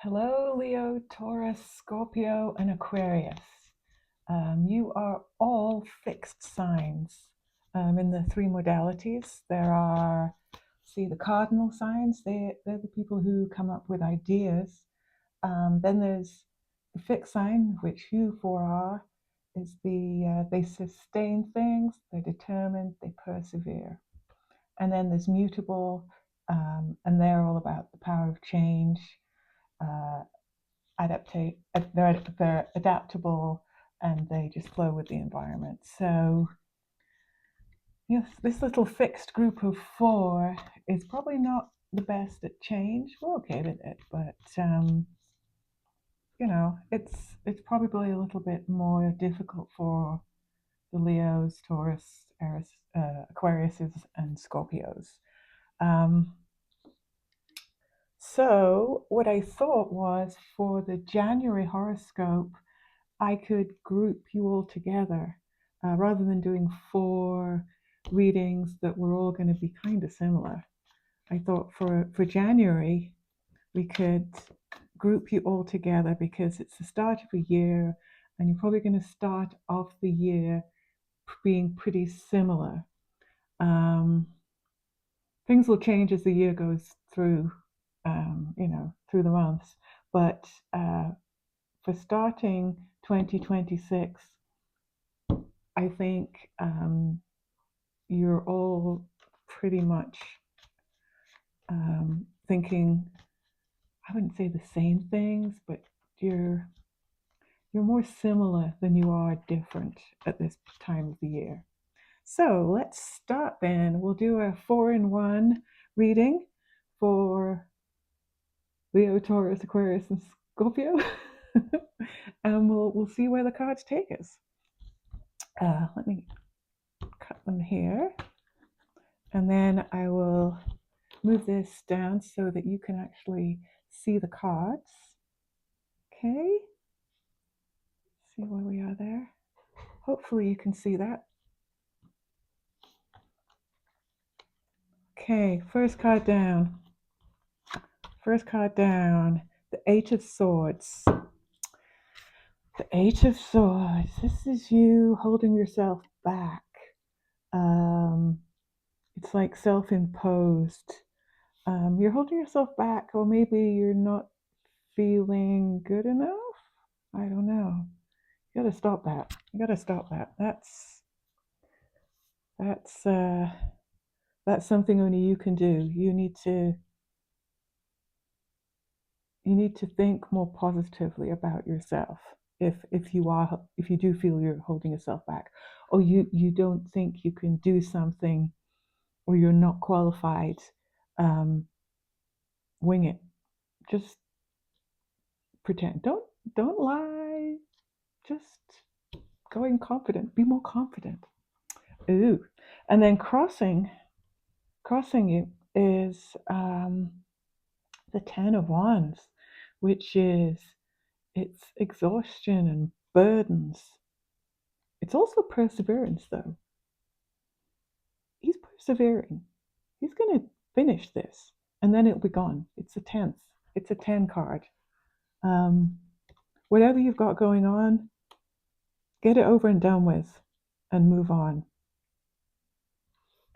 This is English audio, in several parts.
Hello, Leo, Taurus, Scorpio, and Aquarius. You are all fixed signs in the three modalities. There are, see, the cardinal signs. They're the people who come up with ideas. Then there's the fixed sign, which you four are, is they sustain things, they're determined, they persevere. And then there's mutable, and they're all about the power of change. Uh, they're adaptable, and they just flow with the environment. So yes, this little fixed group of four is probably not the best at change. We're okay with it, but it's probably a little bit more difficult for the Leos, Taurus, Aquariuses, and Scorpios. Um, so what I thought was, for the January horoscope, I could group you all together rather than doing four readings that were all going to be kind of similar. I thought for January, we could group you all together because it's the start of a year, and you're probably going to start off the year being pretty similar. Things will change as the year goes through, through the months. But for starting 2026, I think you're all pretty much thinking, I wouldn't say the same things, but you're more similar than you are different at this time of the year. So let's start then. We'll do a 4-in-1 reading for Leo, Taurus, Aquarius, and Scorpio. And we'll see where the cards take us. Let me cut them here. And then I will move this down so that you can actually see the cards. Okay. See where we are there. Hopefully you can see that. Okay, first card down. First card down, the Eight of Swords. The Eight of Swords. This is you holding yourself back. It's like self-imposed. You're holding yourself back, or maybe you're not feeling good enough. I don't know. You gotta stop that. You gotta stop that. That's something only you can do. You need to think more positively about yourself. If you do feel you're holding yourself back, or you don't think you can do something, or you're not qualified, wing it. Just pretend. Don't lie. Just going confident. Be more confident. Ooh, and then crossing you is the Ten of Wands, which is, it's exhaustion and burdens. It's also perseverance, though. He's persevering. He's going to finish this, and then it'll be gone. It's a 10th. It's a 10 card. Whatever you've got going on, get it over and done with, and move on.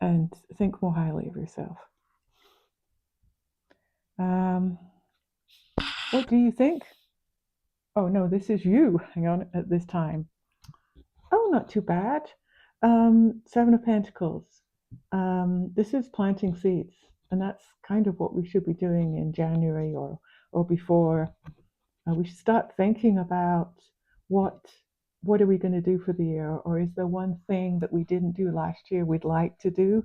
And think more highly of yourself. What do you think? Oh no, this is you. Hang on, at this time. Oh, not too bad. Seven of Pentacles. This is planting seeds, and that's kind of what we should be doing in January or before. We should start thinking about what are we going to do for the year, or is there one thing that we didn't do last year we'd like to do,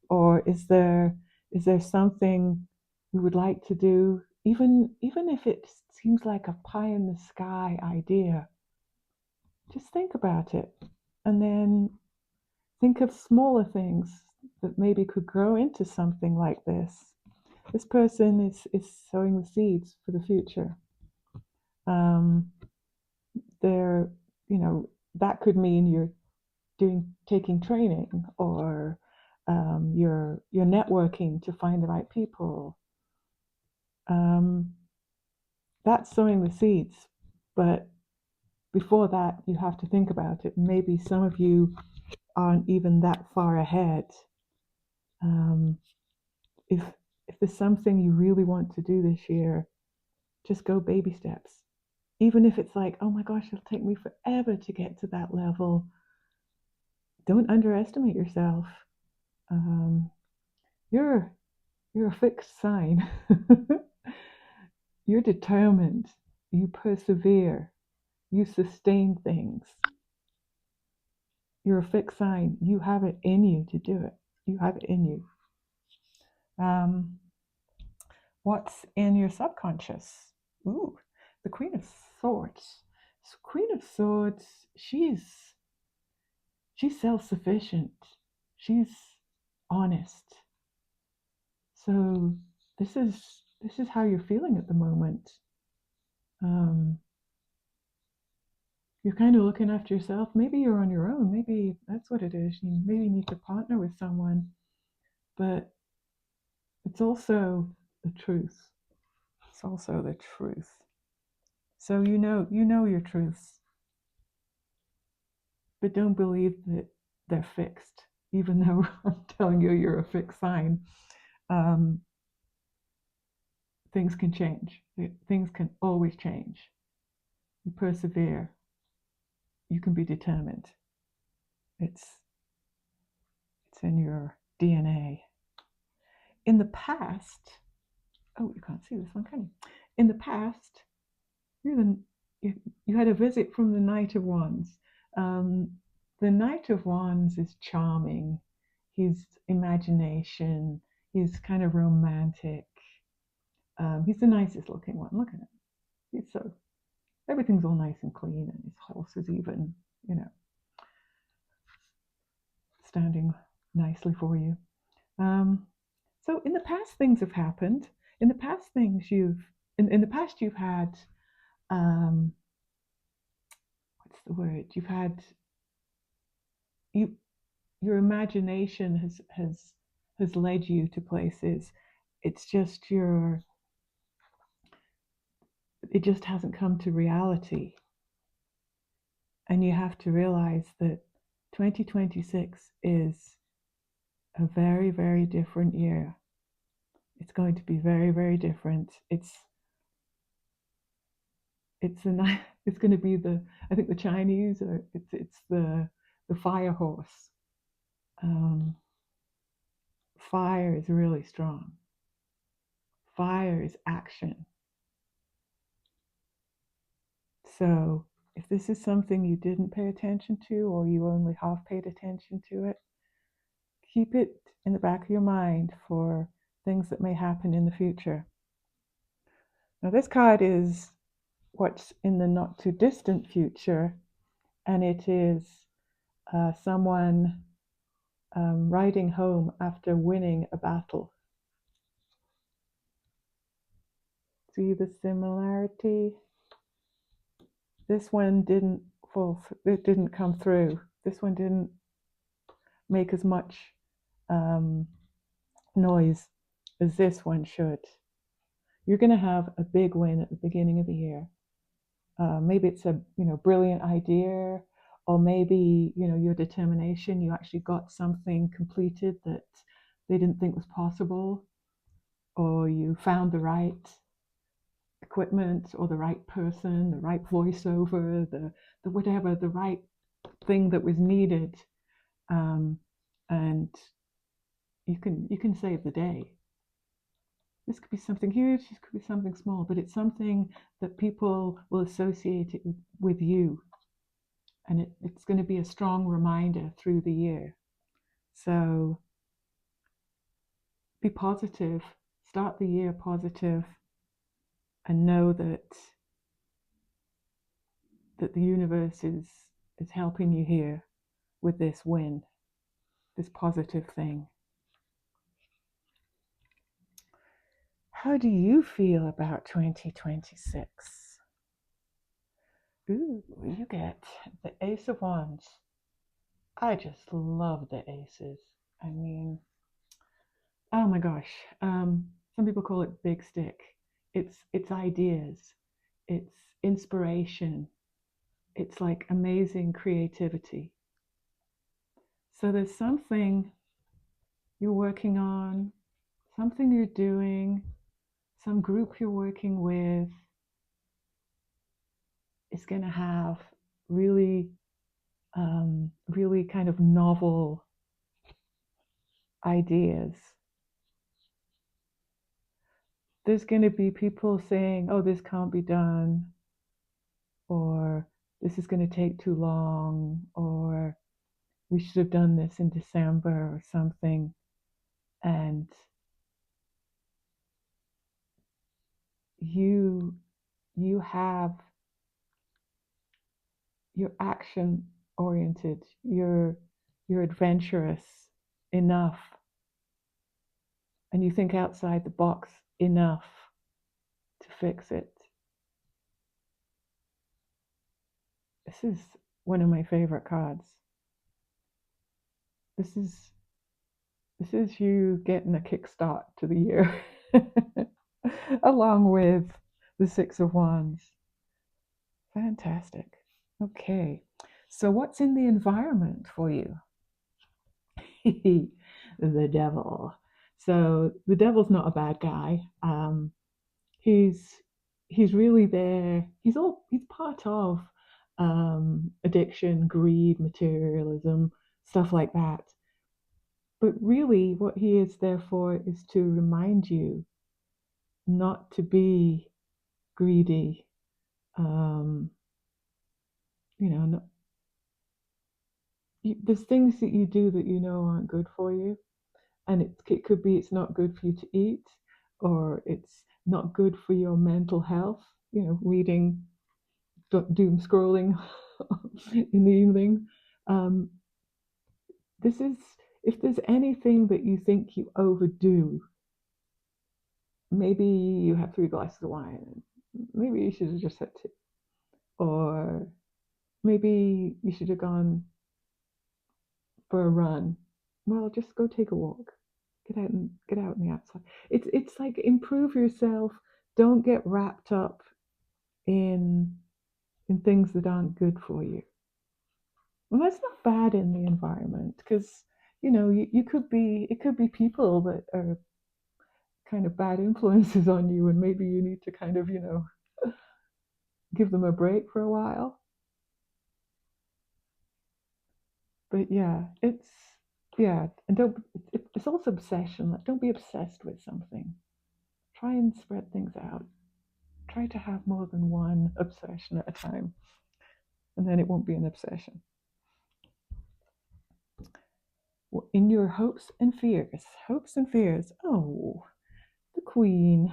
or is there something we would like to do, even if it seems like a pie in the sky idea. Just think about it, and then think of smaller things that maybe could grow into something like this. This person is sowing the seeds for the future. They're, that could mean you're taking training, or you're networking to find the right people. that's sowing the seeds. But before that, you have to think about it. Maybe some of you aren't even that far ahead. Um, if if there's something you really want to do this year, just go baby steps. Even if it's like, oh my gosh, it'll take me forever to get to that level. Don't underestimate yourself. Um, you're you're a fixed sign. You're determined. You persevere. You sustain things. You're a fixed sign. You have it in you to do it. You have it in you. Um, what's in your subconscious? Ooh, the Queen of Swords. Queen of Swords, she's self-sufficient. She's honest. So this is how you're feeling at the moment. Um, you're kind of looking after yourself. Maybe you're on your own. Maybe that's what it is. You maybe need to partner with someone, but it's also the truth. It's also the truth. So you know your truths, but don't believe that they're fixed. Even though I'm telling you you're a fixed sign, um, things can change. Things can always change. You persevere. You can be determined. It's it's in your DNA. In the past, oh, you can't see this one, can you? In the past, you you had a visit from the Knight of Wands. Um, the Knight of Wands is charming. He's imagination. He's kind of romantic. He's the nicest looking one. Look at him. He's so everything's all nice and clean, and his horse is even, you know, standing nicely for you. Um, so in the past, things have happened. In the past, in the past you've had um, what's the word? You've had you your imagination has led you to places. It's just it just hasn't come to reality, and you have to realize that 2026 is a very, very different year. It's going to be very, very different. It's a it's going to be the, I think the Chinese, or it's the fire horse. Um, Fire is really strong. Fire is action. So if this is something you didn't pay attention to, or you only half paid attention to it, keep it in the back of your mind for things that may happen in the future. Now, this card is what's in the not too distant future, and it is someone riding home after winning a battle. See the similarity? This one didn't it didn't come through. This one didn't make as much um, noise as this one should. You're going to have a big win at the beginning of the year. Maybe it's a brilliant idea, or maybe your determination. You actually got something completed that they didn't think was possible, or you found the right equipment, or the right person, the right voiceover, the whatever, the right thing that was needed, and you can save the day. This could be something huge, this could be something small, but it's something that people will associate it with you. And it's going to be a strong reminder through the year. So be positive, start the year positive, and know that the universe is helping you here with this win, this positive thing. How do you feel about 2026? Ooh, you get the Ace of Wands. I just love the aces. I mean, oh my gosh. Some people call it big stick. It's ideas. it's inspiration, it's like amazing creativity. So there's something you're working on, something you're doing, some group you're working with is going to have really, really kind of novel ideas. There's going to be people saying, oh, this can't be done, or this is going to take too long, or we should have done this in December or something. And you you have you're action oriented, you're adventurous enough, and you think outside the box enough to fix it. This is one of my favorite cards. This is this is you getting a kickstart to the year, along with the Six of Wands. Fantastic. Okay, so what's in the environment for you? The devil. So the devil's not a bad guy. He's he's really there. He's part of addiction, greed, materialism, stuff like that. But really, what he is there for is to remind you not to be greedy. Um, you know, no, there's things that you do that you know aren't good for you, and it could be it's not good for you to eat, or it's not good for your mental health. Reading doom scrolling in the evening. Um, this is if there's anything that you think you overdo, maybe you have 3 glasses of wine. Maybe you should have just had two, or maybe you should have gone for a run. Well, just go take a walk. Get out in the outside. It's like improve yourself. Don't get wrapped up in things that aren't good for you. Well, that's not bad in the environment because you could be it could be people that are kind of bad influences on you, and maybe you need to kind of give them a break for a while. But yeah, and don't it's also obsession. Like, don't be obsessed with something. Try and spread things out. Try to have more than one obsession at a time, and then it won't be an obsession. In your hopes and fears. Hopes and fears. Oh, the Queen.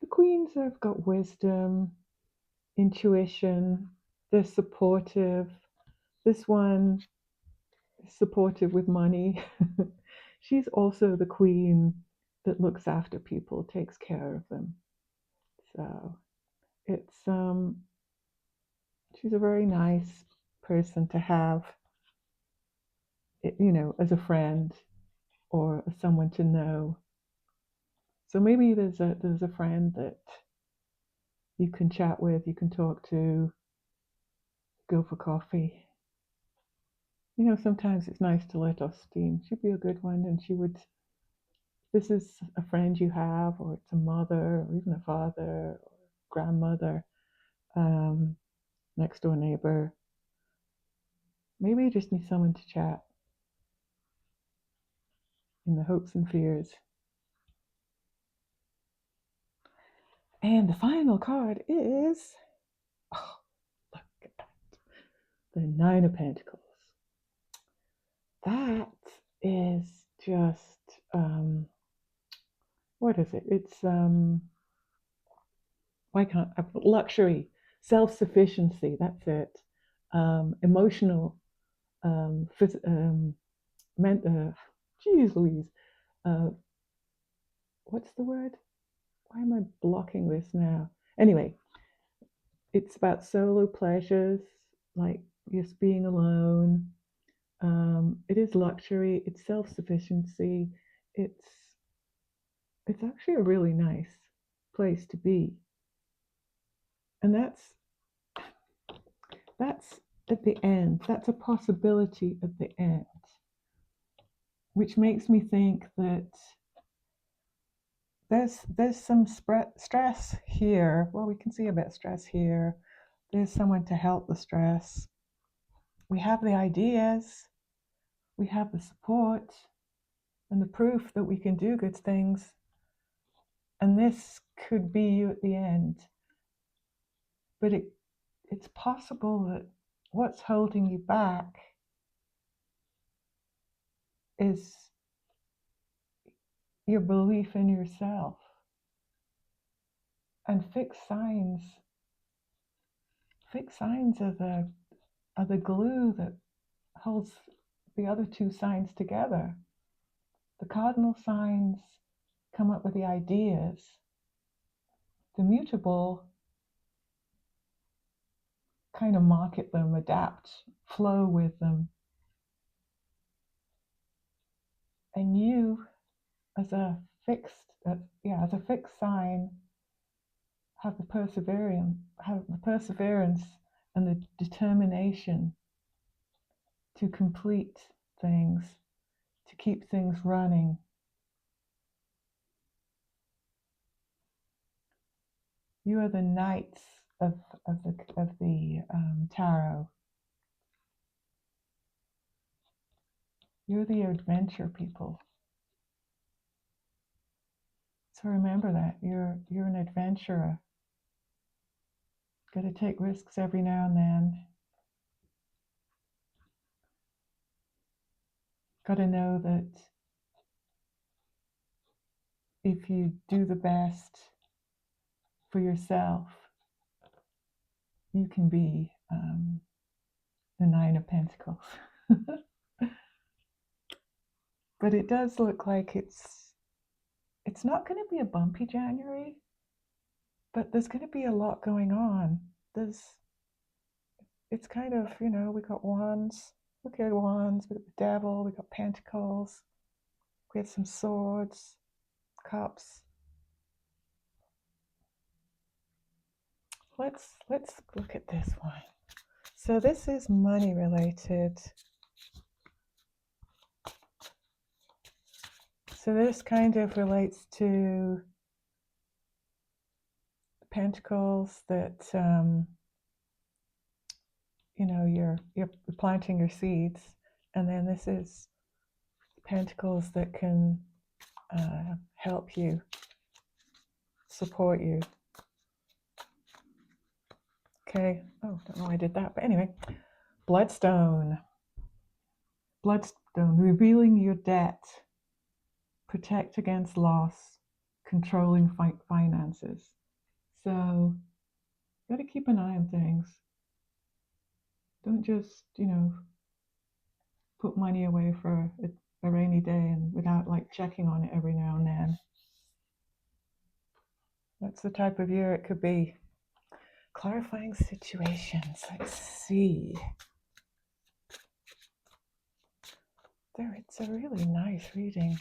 The Queens have got wisdom, intuition, they're supportive. This one is supportive with money. She's also the Queen that looks after people, takes care of them. So it's she's a very nice person to have, as a friend or as someone to know. So maybe there's a friend that you can chat with, you can talk to, go for coffee. Sometimes it's nice to let off steam. She'd be a good one, and she would. This is a friend you have, or it's a mother, or even a father, or grandmother, um, next door neighbor. Maybe you just need someone to chat in the hopes and fears. And the final card is, oh, look at that, the Nine of Pentacles. That is just, what is it? It's why can't I put luxury, self-sufficiency? That's it. Emotional, geez Louise, uh, what's the word? Why am I blocking this now? Anyway, it's about solo pleasures, like just being alone. It is luxury. It's self-sufficiency. It's it's actually a really nice place to be. And that's at the end. That's a possibility at the end, which makes me think that there's some stress here. Well, we can see a bit of stress here. There's someone to help the stress. We have the ideas, we have the support, and the proof that we can do good things. And this could be you at the end. But it's possible that what's holding you back is your belief in yourself. And fixed signs are the glue that holds the other two signs together. The cardinal signs come up with the ideas. The mutable kind of market them, adapt, flow with them. And you, as a fixed sign, have the perseverance and the determination to complete things, to keep things running. You are the knights of the tarot. You're the adventure people. So remember that you're an adventurer. Got to take risks every now and then. Got to know that if you do the best for yourself, you can be the Nine of Pentacles. But it does look like it's not going to be a bumpy January, but there's going to be a lot going on. It's kind of, we got wands. Look at wands, we got the devil, we got pentacles, we have some swords, cups. Let's look at this one. So this is money related. So this kind of relates to pentacles that you're planting your seeds, and then this is pentacles that can help you, support you. Okay. Oh, don't know why I did that, but anyway, bloodstone, revealing your debt, protect against loss, controlling finances. So you got to keep an eye on things. Don't just, put money away for a rainy day and without checking on it every now and then. That's the type of year it could be. Clarifying situations. Let's see. There, it's a really nice reading.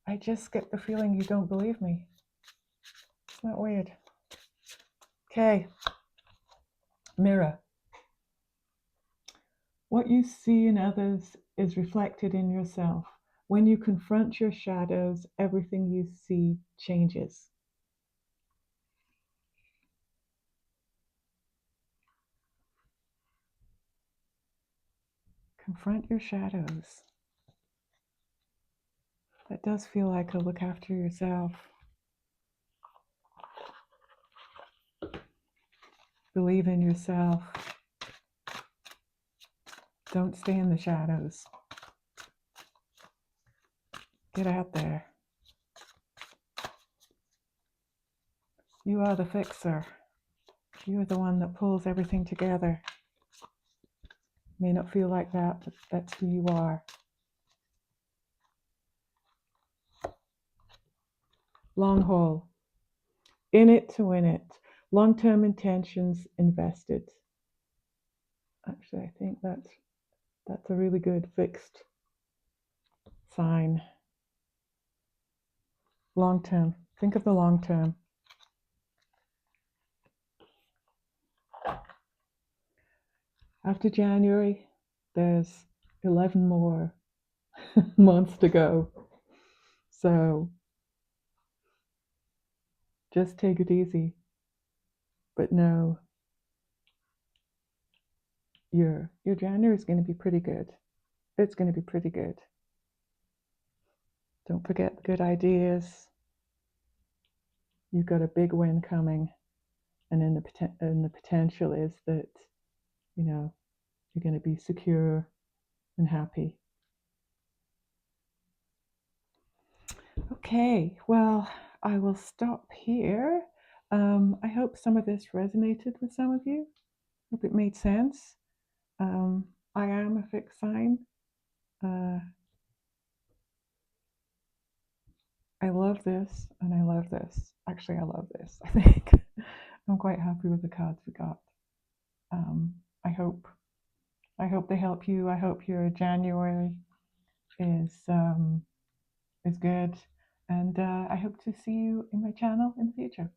I just get the feeling you don't believe me. It's not weird. Okay. Mirror. What you see in others is reflected in yourself. When you confront your shadows, everything you see changes. Confront your shadows. That does feel like a look after yourself. Believe in yourself. Don't stay in the shadows. Get out there. You are the fixer. You are the one that pulls everything together. May not feel like that, but that's who you are. Long haul. In it to win it. Long-term intentions invested. Actually, I think that's a really good fixed sign. Long term. Think of the long term. After January, there's 11 more months to go. So just take it easy. But no, your January is going to be pretty good. It's going to be pretty good. Don't forget the good ideas. You've got a big win coming, and the potential is that you're going to be secure and happy. Okay, well, I will stop here. I hope some of this resonated with some of you. Hope it made sense. I am a fixed sign. Uh, I love this and I love this. Actually, I love this. I think I'm quite happy with the cards we got. Um, I hope they help you. I hope your January is good, and I hope to see you in my channel in the future.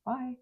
Bye.